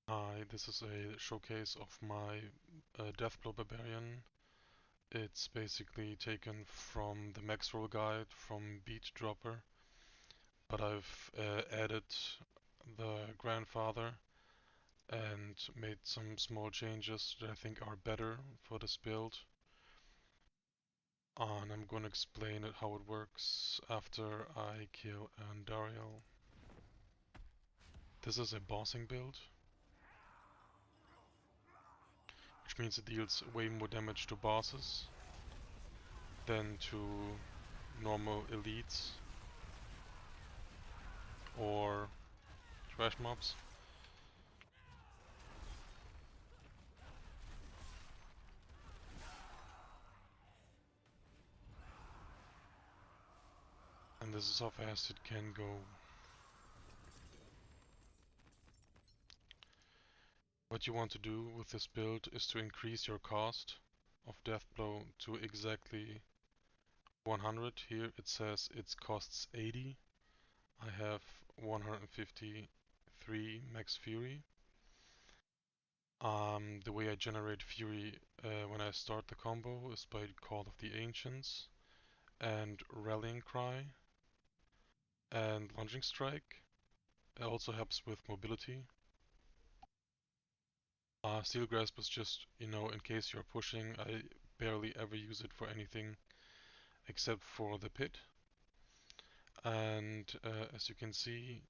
Hi, this is a showcase of my Deathblow Barbarian. It's basically taken from the maxroll guide from Beatdropper, but I've added the grandfather and made some small changes that I think are better for this build. And I'm going to explain how it works after I kill Andariel. This is a bossing build, which means it deals way more damage to bosses than to normal elites or trash mobs. And this is how fast it can go. What you want to do with this build is to increase your cost of Deathblow to exactly 100. Here it says it costs 80. I have 153 max fury. The way I generate fury when I start the combo is by Call of the Ancients and Rallying Cry and Lunging Strike. It also helps with mobility. Steel Grasp is just, in case you're pushing. I barely ever use it for anything except for the pit. And as you can see,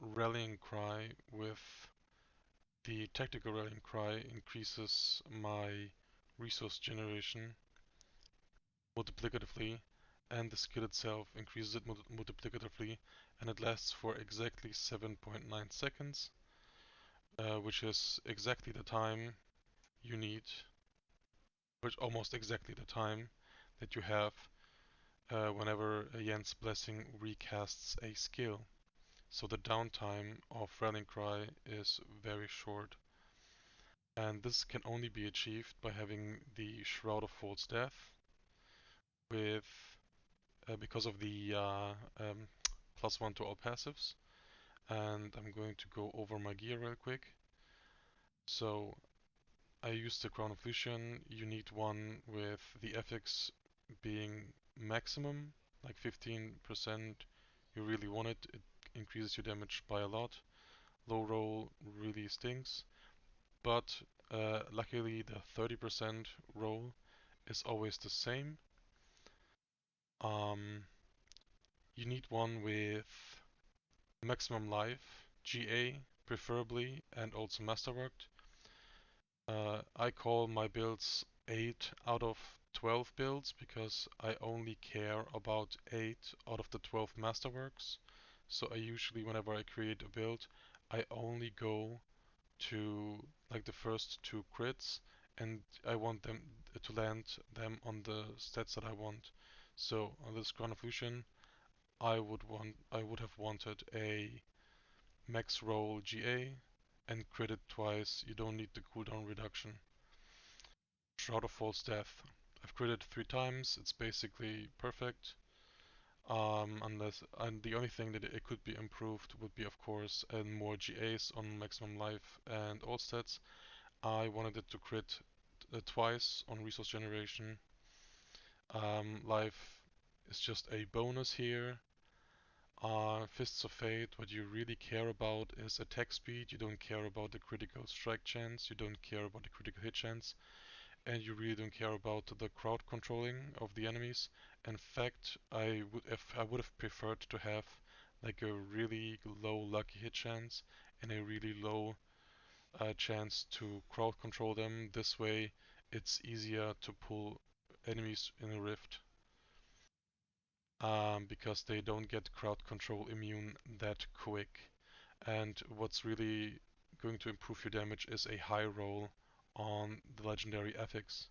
Rallying Cry with the Tactical Rallying Cry increases my resource generation multiplicatively, and the skill itself increases it multiplicatively, and it lasts for exactly 7.9 seconds, which is exactly the time you need, which almost exactly the time that you have whenever Jens Blessing recasts a skill. So the downtime of Rallying Cry is very short. And this can only be achieved by having the Shroud of False Death with because of the +1 to all passives. And I'm going to go over my gear real quick. So I used the Crown of Lucian. You need one with the FX being maximum, like 15%. You really want it. It increases your damage by a lot. Low roll really stinks. But luckily the 30% roll is always the same. You need one with maximum life, GA preferably, and also masterworked. I call my builds 8 out of 12 builds because I only care about 8 out of the 12 masterworks. So I usually, whenever I create a build, I only go to like the first 2 crits, and I want them to land them on the stats that I want. So on this Crown of Lucian, I would have wanted a max roll GA and crit it twice. You don't need the cooldown reduction. Shroud of False Death. I've critted 3 times. It's basically perfect. And the only thing that it could be improved would be, of course, more GAs on maximum life and all stats. I wanted it to crit twice on resource generation. Life is just a bonus here. Fists of Fate, what you really care about is attack speed. You don't care about the critical strike chance, you don't care about the critical hit chance, and you really don't care about the crowd controlling of the enemies. In fact, I would have preferred to have like a really low lucky hit chance and a really low chance to crowd control them. This way it's easier to pull enemies in a rift because they don't get crowd control immune that quick. And what's really going to improve your damage is a high roll on the legendary ethics.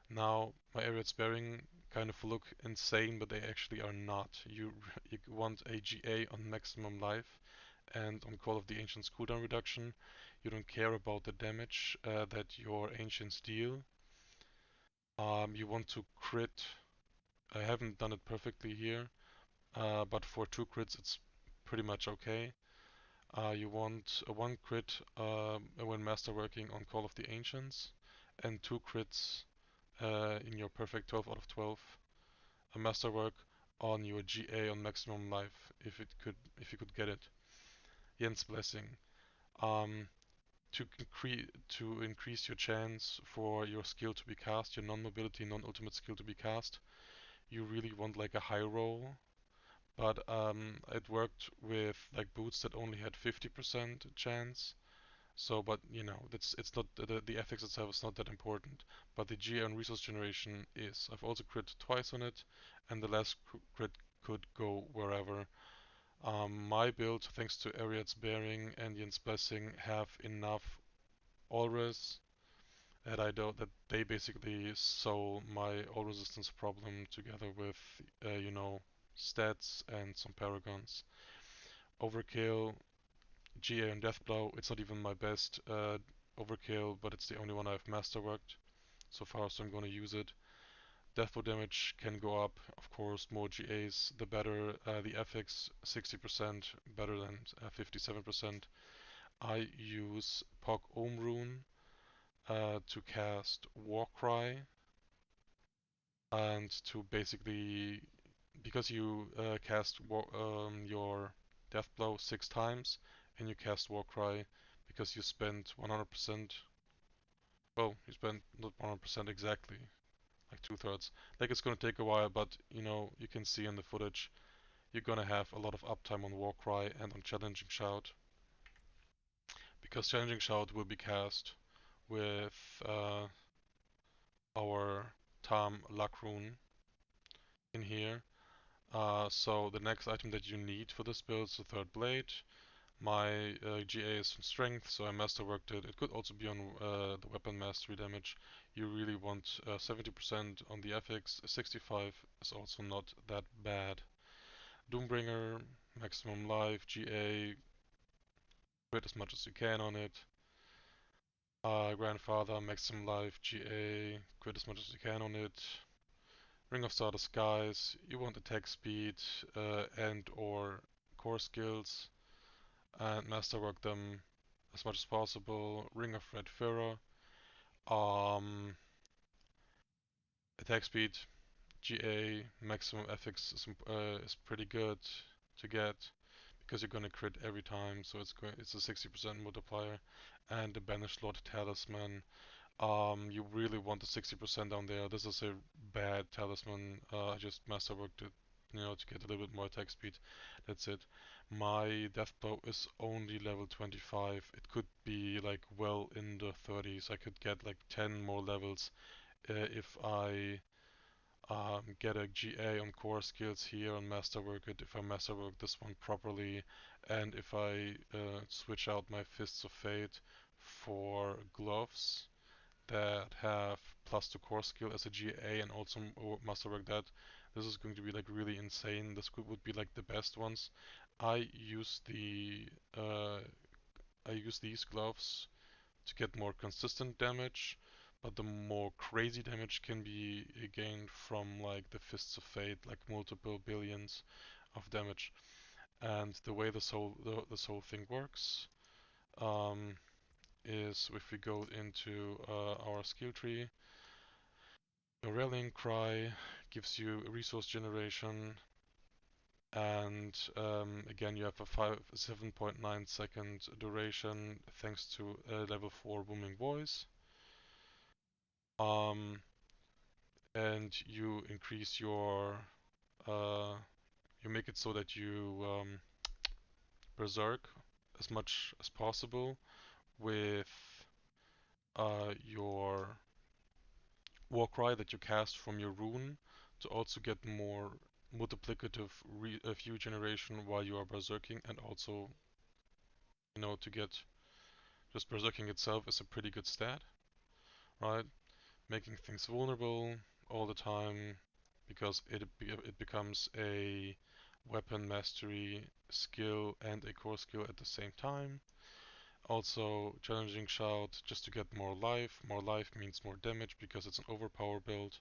Now, my area sparing kind of look insane, but they actually are not. You want a GA on maximum life and on Call of the Ancients cooldown reduction. You don't care about the damage that your Ancients deal. You want to crit. I haven't done it perfectly here, but for 2 crits it's pretty much okay. You want a 1 crit when masterworking on Call of the Ancients, and 2 crits in your perfect 12 out of 12 a masterwork on your GA on maximum life if you could get it. Jens Blessing. Um, to increase your chance for your skill to be cast, your non-mobility, non-ultimate skill to be cast, you really want like a high roll. But it worked with like boots that only had 50% chance. So, but you know, it's not the ethics itself is not that important. But the GA and resource generation is. I've also crit twice on it, and the last crit could go wherever. My build, thanks to Ariad's Bearing and Jens Blessing, have enough Allres that I don't that they basically solve my all resistance problem together with you know, stats and some paragons. Overkill, GA and Deathblow. It's not even my best overkill, but it's the only one I've masterworked so far, so I'm going to use it. Deathblow damage can go up, of course. More GAs, the better. The FX 60% better than 57%. I use Pog Ohm Rune to cast Warcry and to basically, because you cast your Death Blow 6 times and you cast Warcry because you spend 100%, well, you spend not 100% exactly, like 2/3. Like it's gonna take a while, but you know, you can see in the footage, you're gonna have a lot of uptime on Warcry and on Challenging Shout, because Challenging Shout will be cast with our Tam Luck Rune in here. So the next item that you need for this build is the third blade. My GA is from strength, so I masterworked it. It could also be on the weapon mastery damage. You really want 70% on the FX. 65 is also not that bad. Doombringer, maximum life, GA, crit as much as you can on it. Grandfather, maximum life, GA, crit as much as you can on it. Ring of Star Skies, you want attack speed and or core skills and masterwork them as much as possible. Ring of Red Furor, um, attack speed, GA, maximum FX is pretty good to get because you're gonna crit every time, so it's a 60% multiplier. And the Banished Lord Talisman, you really want the 60% down there. This is a bad talisman. I just masterworked it, you know, to get a little bit more attack speed. That's it. My Deathbow is only level 25. It could be like well in the 30s. I could get like 10 more levels if I get a GA on core skills here and masterwork it. If I masterwork this one properly, and if I switch out my Fists of Fate for gloves that have plus to core skill as a GA and also masterwork that. This is going to be like really insane. This would be like the best ones. I use the I use these gloves to get more consistent damage, but the more crazy damage can be gained from like the Fists of Fate, like multiple billions of damage. And the way this whole thing works um, is if we go into our skill tree. A rallying cry gives you a resource generation, and again you have a 7.9 second duration thanks to a level 4 booming voice. Um, and you increase your, you make it so that you berserk as much as possible with your Warcry that you cast from your rune to also get more multiplicative view generation while you are berserking, and also, you know, to get just berserking itself is a pretty good stat, right? Making things vulnerable all the time because it becomes a weapon mastery skill and a core skill at the same time. Also, challenging shout just to get more life. More life means more damage because it's an overpower build.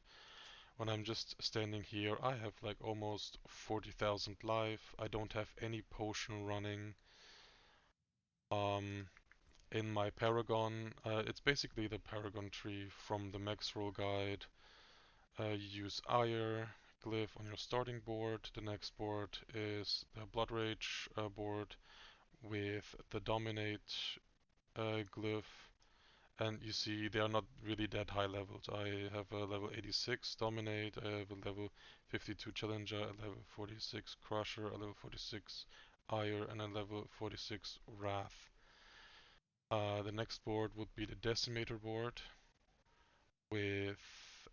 When I'm just standing here, I have like almost 40,000 life. I don't have any potion running. Um, in my paragon, it's basically the paragon tree from the maxroll guide. You use Ire glyph on your starting board. The next board is the Blood Rage board with the Dominate glyph. And you see they are not really that high levels. I have a level 86 Dominate, I have a level 52 Challenger, a level 46 Crusher, a level 46 Ire, and a level 46 Wrath. The next board would be the Decimator board with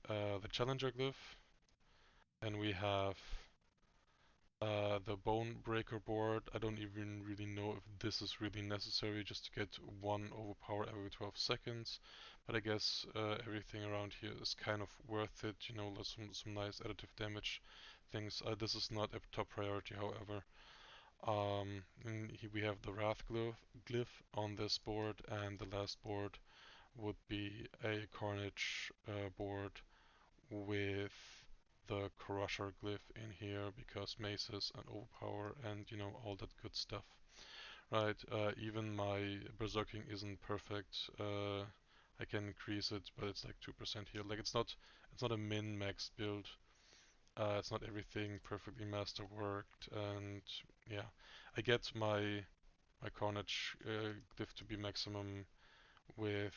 the Challenger glyph. And we have the Bone Breaker board. I don't even really know if this is really necessary just to get one overpower every 12 seconds. But I guess everything around here is kind of worth it. You know, some nice additive damage things. This is not a top priority, however. And we have the Wrath glyph on this board, and the last board would be a Carnage board with the Crusher glyph in here because maces and overpower and you know all that good stuff. Right, even my berserking isn't perfect. I can increase it, but it's like 2% here. Like it's not a min-max build. It's not everything perfectly masterworked, and yeah, I get my Carnage glyph to be maximum with,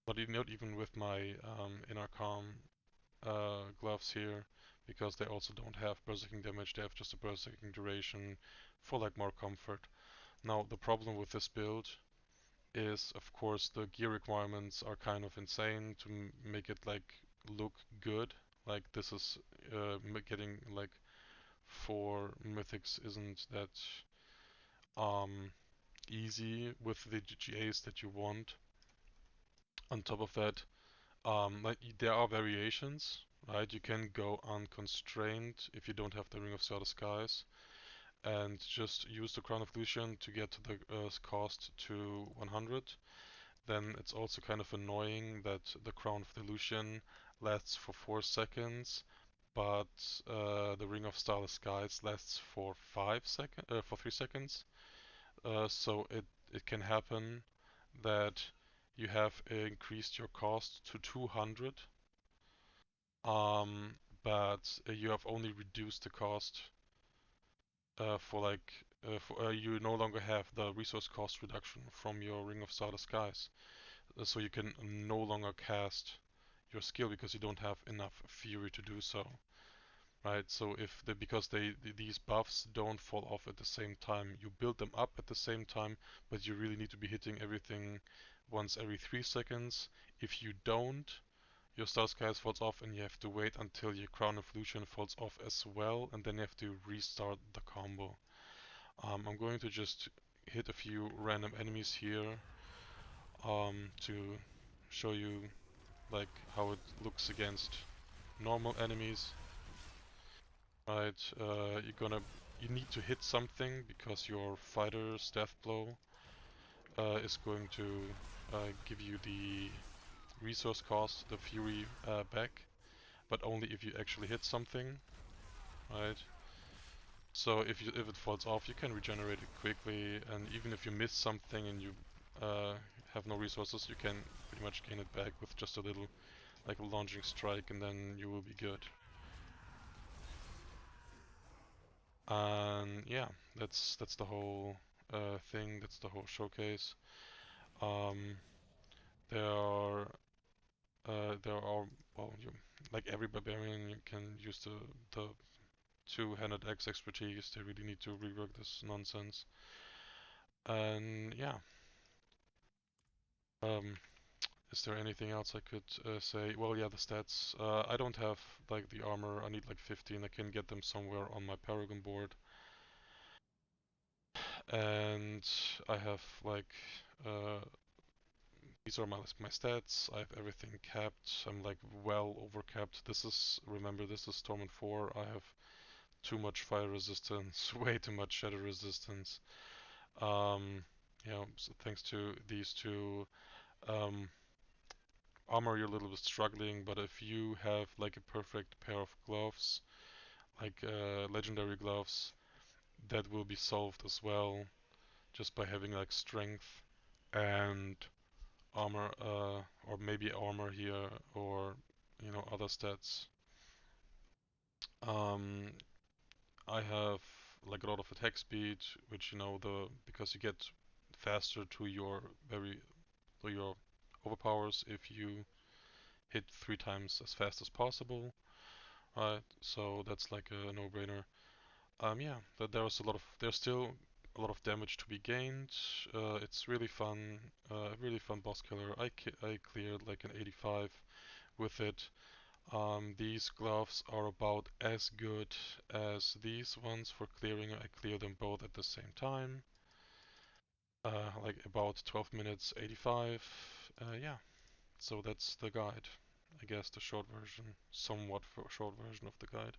not even with my inner calm gloves here because they also don't have berserking damage, they have just a berserking duration for like more comfort. Now the problem with this build is of course the gear requirements are kind of insane to make it like look good. Like this is getting like 4 mythics isn't that um, easy with the GAs that you want. On top of that, like there are variations, right? You can go unconstrained if you don't have the Ring of Star Skies, and just use the Crown of Lucian to get the cost to 100. Then it's also kind of annoying that the Crown of the Lucian lasts for 4 seconds, but the Ring of Starless Skies lasts for 3 seconds. So it can happen that you have increased your cost to 200, um, but you have only reduced the cost for like you no longer have the resource cost reduction from your Ring of Starless Skies, so you can no longer cast your skill because you don't have enough fury to do so. Right, so if because these buffs don't fall off at the same time, you build them up at the same time, but you really need to be hitting everything once every 3 seconds. If you don't, your Star Skies falls off and you have to wait until your Crown of Lucian falls off as well, and then you have to restart the combo. I'm going to just hit a few random enemies here to show you like how it looks against normal enemies. Right, you need to hit something because your fighter's death blow is going to give you the resource cost, the fury back, but only if you actually hit something, right? So if it falls off, you can regenerate it quickly, and even if you miss something and you uh, have no resources, you can pretty much gain it back with just a little, like a launching strike, and then you will be good. And yeah, that's the whole thing. That's the whole showcase. Um, there are well, like every barbarian, you can use the two-handed axe expertise. They really need to rework this nonsense. And yeah, um, is there anything else I could say? Well, yeah, the stats. I don't have like the armor. I need like 15. I can get them somewhere on my paragon board. And I have like these are my stats. I have everything capped. I'm like well over capped. Remember, this is Torment 4. I have too much fire resistance, way too much shadow resistance. So thanks to these two armor, you're a little bit struggling, but if you have like a perfect pair of gloves, like legendary gloves, that will be solved as well. just by having like strength and armor, or maybe armor here, or other stats. Um, I have like a lot of attack speed, which because you get faster to your overpowers if you hit 3 times as fast as possible, right? So that's like a no-brainer. Yeah, there's still a lot of damage to be gained. It's really fun, really fun boss killer. I cleared like an 85 with it. These gloves are about as good as these ones for clearing. I clear them both at the same time. Like about 12 minutes, 85. Yeah, so that's the guide. I guess the short version, somewhat short version of the guide.